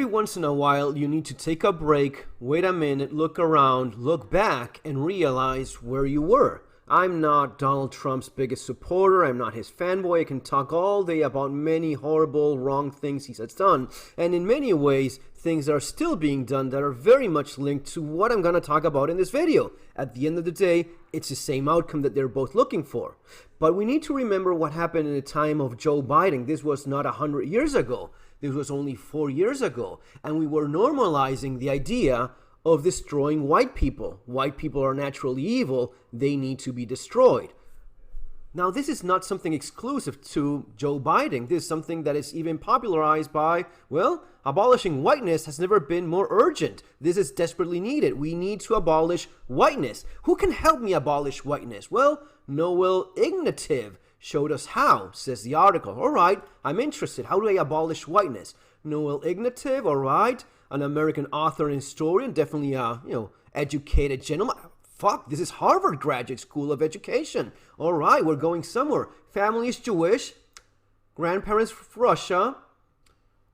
every once in a while, you need to take a break, wait a minute, look around, look back, and realize where you were. I'm not Donald Trump's biggest supporter. I'm not his fanboy. I can talk all day about many horrible, wrong things he has done. And in many ways, things are still being done that are very much linked to what I'm going to talk about in this video. At the end of the day, it's the same outcome that they're both looking for. But we need to remember what happened in the time of Joe Biden. This was not 100 years ago. This was only 4 years ago. And we were normalizing the idea of destroying white people. White people are naturally evil. They need to be destroyed. Now, this is not something exclusive to Joe Biden. This is something that is even popularized by, well, abolishing whiteness has never been more urgent. This is desperately needed. We need to abolish whiteness. Who can help me abolish whiteness? Well, Noel Ignative showed us how, says the article. All right, I'm interested. How do I abolish whiteness? Noel Ignative, all right, an American author and historian, definitely a, educated gentleman. Fuck, this is Harvard Graduate School of Education. All right, we're going somewhere. Family is Jewish, grandparents Russia,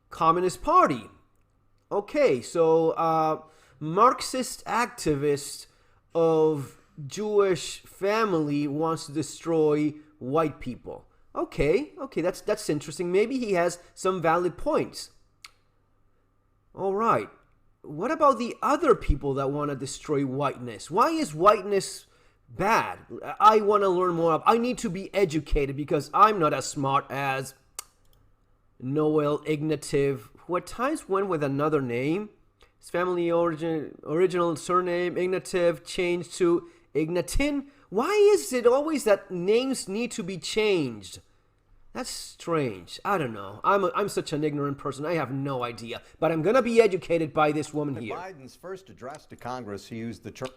Communist Party. Okay, so Marxist activist of Jewish family wants to destroy white people. Okay, that's interesting. Maybe he has some valid points. All right. What about the other people that want to destroy whiteness? Why is whiteness bad? I want to learn more. I need to be educated because I'm not as smart as Noel Ignative, who at times went with another name. His family original surname, Ignative, changed to Ignatin. Why is it always that names need to be changed? That's strange. I don't know. I'm such an ignorant person. I have no idea. But I'm going to be educated by this woman here. Biden's first address to Congress, he used the term...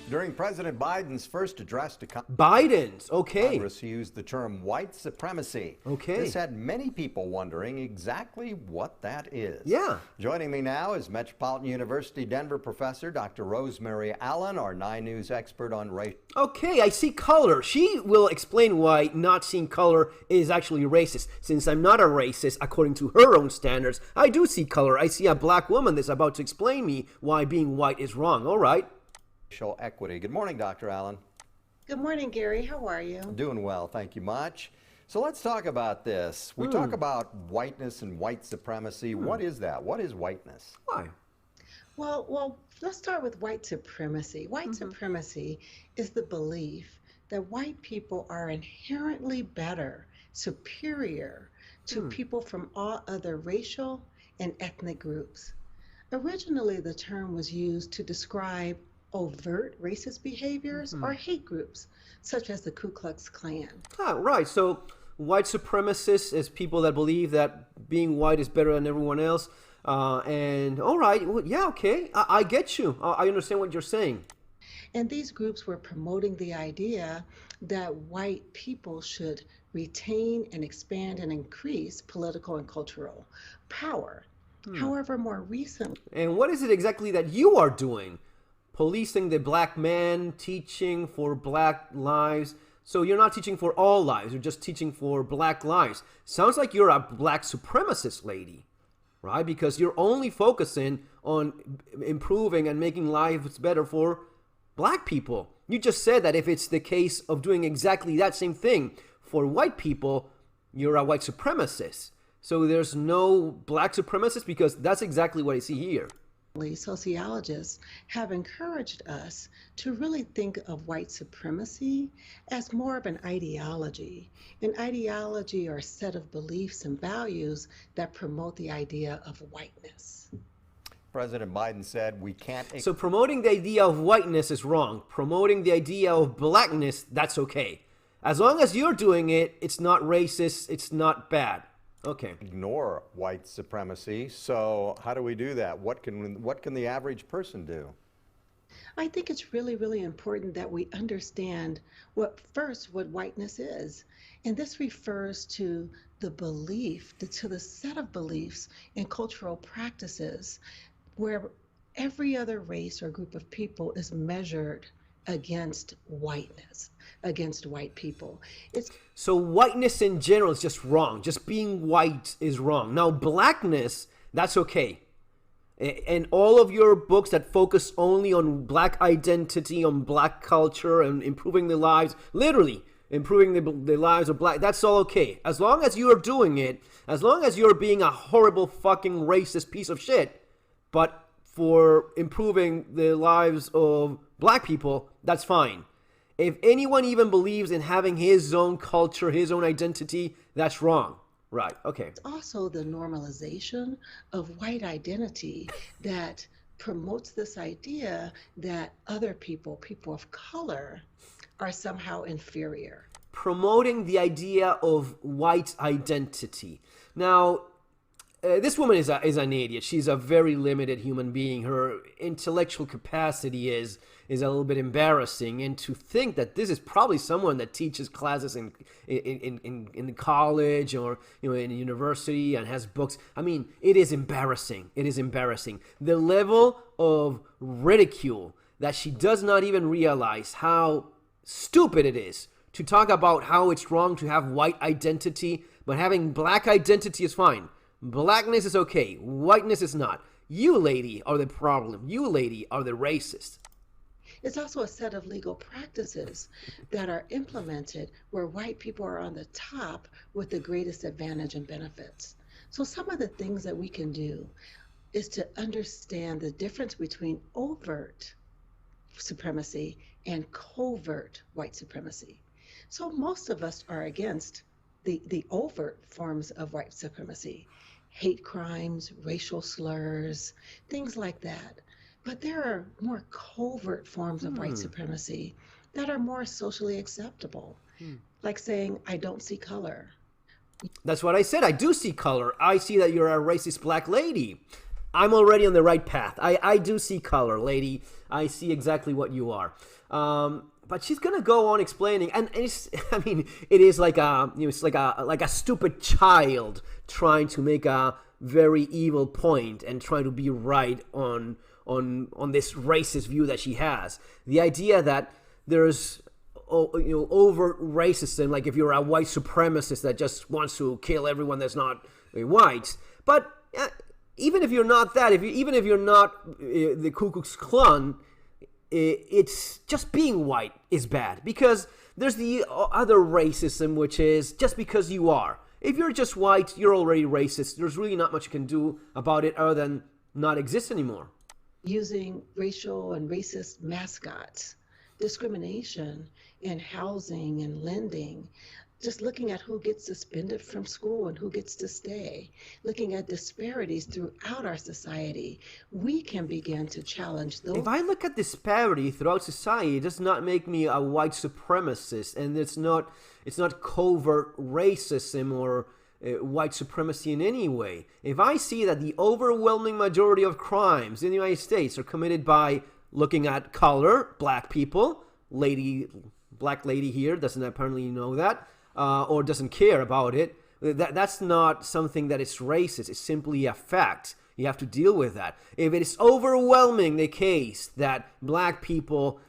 During President Biden's first address to Congress, he used the term white supremacy. Okay. This had many people wondering exactly what that is. Yeah. Joining me now is Metropolitan University Denver professor Dr. Rosemary Allen, our 9 News expert on race. Okay, I see color. She will explain why not seeing color is actually racist. Since I'm not a racist, according to her own standards, I do see color. I see a black woman that's about to explain me why being white is wrong. All right. Racial equity. Good morning, Dr. Allen. Good morning, Gary. How are you? Doing well, thank you much. So let's talk about this. We talk about whiteness and white supremacy. What is that? What is whiteness? Why? Well, let's start with white supremacy. White supremacy is the belief that white people are inherently better, superior to people from all other racial and ethnic groups. Originally, the term was used to describe overt racist behaviors or hate groups, such as the Ku Klux Klan. Right. So white supremacists is people that believe that being white is better than everyone else. And all right, well, yeah, okay, I get you. I understand what you're saying. And these groups were promoting the idea that white people should retain and expand and increase political and cultural power. However, more recently... And what is it exactly that you are doing? Policing the black man, teaching for black lives. So you're not teaching for all lives, you're just teaching for black lives. Sounds like you're a black supremacist lady, right? Because you're only focusing on improving and making lives better for black people. You just said that if it's the case of doing exactly that same thing for white people, you're a white supremacist. So there's no black supremacists, because that's exactly what I see here. Sociologists have encouraged us to really think of white supremacy as more of an ideology. An ideology or a set of beliefs and values that promote the idea of whiteness. President Biden said we can't... So promoting the idea of whiteness is wrong. Promoting the idea of blackness, that's okay. As long as you're doing it, it's not racist, it's not bad. Okay. Ignore white supremacy. So how do we do that? What can the average person do? I think it's really, really important that we understand what whiteness is. And this refers to the belief, to the set of beliefs and cultural practices where every other race or group of people is measured against whiteness, against white people. So whiteness in general is just wrong. Just being white is wrong. Now blackness, that's okay. And all of your books that focus only on black identity, on black culture, and improving the lives, literally improving the lives of black, that's all okay. As long as you are doing it, as long as you're being a horrible fucking racist piece of shit, but for improving the lives of black people, that's fine. If anyone even believes in having his own culture, his own identity, that's wrong. Right, okay. It's also the normalization of white identity that promotes this idea that other people, people of color, are somehow inferior. Promoting the idea of white identity. Now, this woman is an idiot. She's a very limited human being. Her intellectual capacity is a little bit embarrassing, and to think that this is probably someone that teaches classes in college or in a university and has books. I mean, it is embarrassing. It is embarrassing. The level of ridicule that she does not even realize how stupid it is to talk about how it's wrong to have white identity, but having black identity is fine. Blackness is okay. Whiteness is not. You, lady, are the problem. You, lady, are the racist. It's also a set of legal practices that are implemented where white people are on the top with the greatest advantage and benefits. So some of the things that we can do is to understand the difference between overt supremacy and covert white supremacy. So most of us are against the overt forms of white supremacy, hate crimes, racial slurs, things like that. But there are more covert forms of white supremacy that are more socially acceptable, like saying, I don't see color. That's what I said. I do see color. I see that you're a racist black lady. I'm already on the right path. I do see color, lady. I see exactly what you are. But she's gonna go on explaining, and it's, I mean, it is like it's like a stupid child trying to make a very evil point and trying to be right on this racist view that she has. The idea that there's overt racism, like if you're a white supremacist that just wants to kill everyone that's not white. But even if you're not that, even if you're not the Ku Klux Klan, it's just being white is bad, because there's the other racism, which is just because you are. If you're just white, you're already racist. There's really not much you can do about it other than not exist anymore. Using racial and racist mascots, discrimination in housing and lending, just looking at who gets suspended from school and who gets to stay, looking at disparities throughout our society, we can begin to challenge those. If I look at disparity throughout society, it does not make me a white supremacist, and it's not covert racism or white supremacy in any way. If I see that the overwhelming majority of crimes in the United States are committed by looking at color, black people, black lady here doesn't apparently know that, or doesn't care about it, that's not something that is racist. It's simply a fact. You have to deal with that. If it is overwhelming the case that black people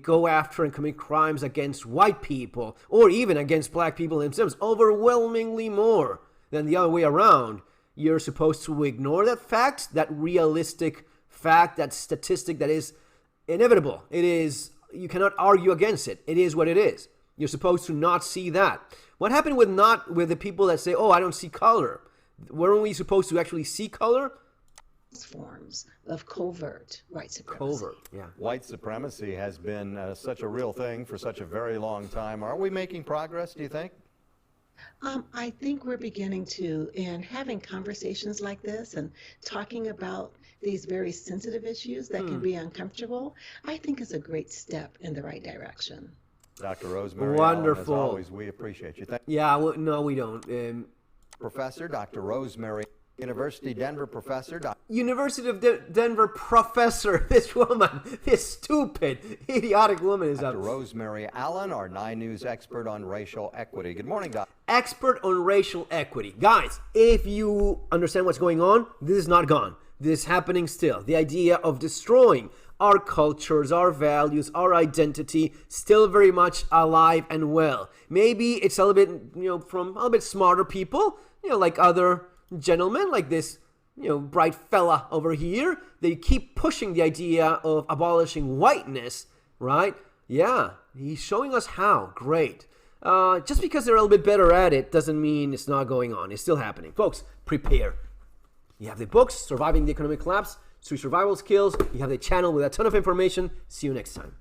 go after and commit crimes against white people, or even against black people themselves, overwhelmingly more than the other way around, you're supposed to ignore that fact, that realistic fact, that statistic that is inevitable. It is, you cannot argue against it. It is what it is. You're supposed to not see that. What happened with the people that say, oh, I don't see color? Weren't we supposed to actually see color? Forms of covert white supremacy. Covert, yeah. White supremacy has been such a real thing for such a very long time. Are we making progress, do you think? I think we're beginning to, and having conversations like this and talking about these very sensitive issues that can be uncomfortable, I think is a great step in the right direction. Dr. Rosemary Wonderful. Allen, as always, we appreciate you. Yeah, no, we don't. Professor, Dr. Rosemary, University Denver professor. University of Denver professor. This woman, this stupid, idiotic woman is Dr. Rosemary Allen, our 9 News expert on racial equity. Good morning, Doc. Expert on racial equity. Guys, if you understand what's going on, this is not gone. This is happening still. The idea of destroying our cultures, our values, our identity, still very much alive and well. Maybe it's a little bit, from a little bit smarter people, like other gentlemen, like this, bright fella over here, they keep pushing the idea of abolishing whiteness, right? Yeah, he's showing us how. Great. Just because they're a little bit better at it doesn't mean it's not going on. It's still happening. Folks, prepare. You have the books, Surviving the Economic Collapse, Street Survival Skills. You have the channel with a ton of information. See you next time.